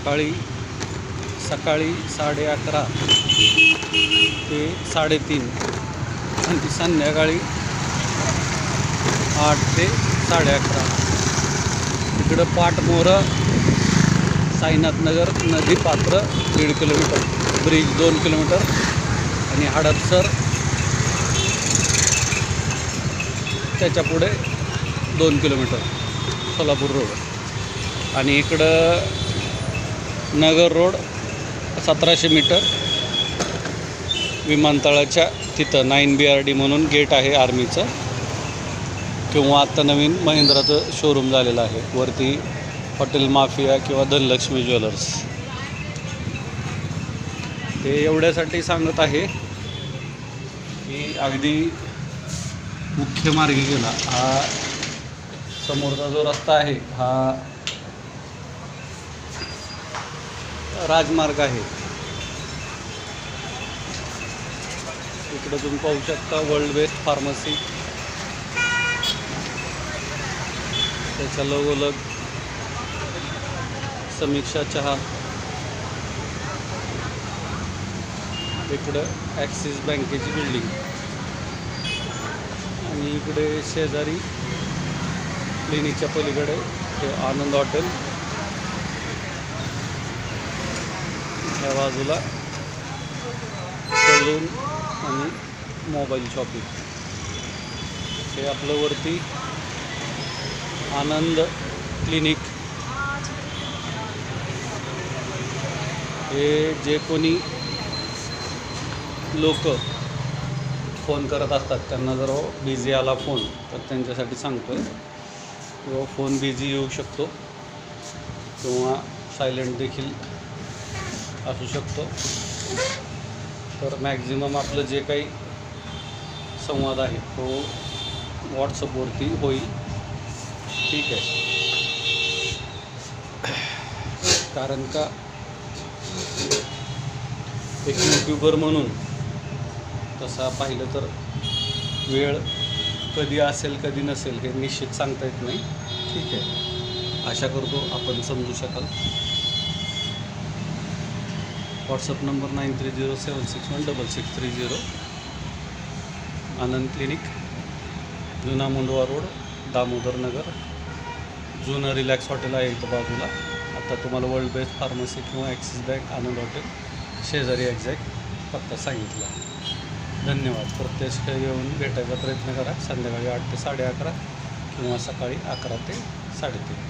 सकाळी 11:30 ते 3:30 आणि संध्याकाळी 8 ते 11:30. इकडं पाटमोरं साईनाथनगर नदी पात्र 1.5 किलोमीटर, ब्रिज 2 किलोमीटर आणि हडपसर त्याच्या पुढे 2 किलोमीटर सोलापूर रोड. आणि इकडं नगर रोड 1700 मीटर विमानतळाच्या तिथं 9BRD म्हणून गेट आहे आर्मीचं, किंवा आत्ता नवीन महिंद्राचं शोरूम झालेलं आहे. वरती हॉटेल माफिया किंवा धनलक्ष्मी ज्वेलर्स. ते एवढ्यासाठी सांगत आहे की अगदी मुख्य मार्गी गेला, हा समोरचा जो रस्ता आहे हा राजमार्ग आहे. इकडं तुम्ही पाहू शकता वर्ल्ड बेस्ट फार्मसी, त्याच्या लगोलग समीक्षा चहा. इकडं ॲक्सिस बँकेची बिल्डिंग आणि इकडे शेजारी क्लिनिकच्या पलीकडे हे आनंद हॉटेल, ह्या बाजूला सलून आणि मोबाईल शॉपिंग. हे आपलं वरती आनंद क्लिनिक. हे जे कोणी लोक फोन करत असतात त्यांना जर बिझी आला फोन तर त्यांच्यासाठी सांगतो आहे, किंवा फोन बिझी येऊ शकतो किंवा सायलेंट देखील असू शकतो. तर मॅक्झिमम आपलं जे काही संवाद आहे तो व्हॉट्सअपवरती होईल. ठीक आहे, कारण का एक यूट्यूबर म्हणून तसा पाहिलं तर वेळ कधी असेल कधी नसेल हे निश्चित सांगता येत नाही. ठीक आहे, आशा करतो आपण समजू शकाल. WhatsApp number 9307616630. आनंद क्लिनिक, जुना मुंडवा रोड, दामोदर नगर. जुनं रिलॅक्स हॉटेल आहे इथं बाजूला. आता तुम्हाला वर्ल्ड बेस्ट फार्मसी किंवा ॲक्सिस बँक आनंद हॉटेल शेजारी एक्झॅक्ट पत्ता सांगितला. धन्यवाद. प्रत्यक्ष येऊन भेटायचा प्रयत्न करा संध्याकाळी 8 ते 11:30 किंवा सकाळी 11 ते 3:30.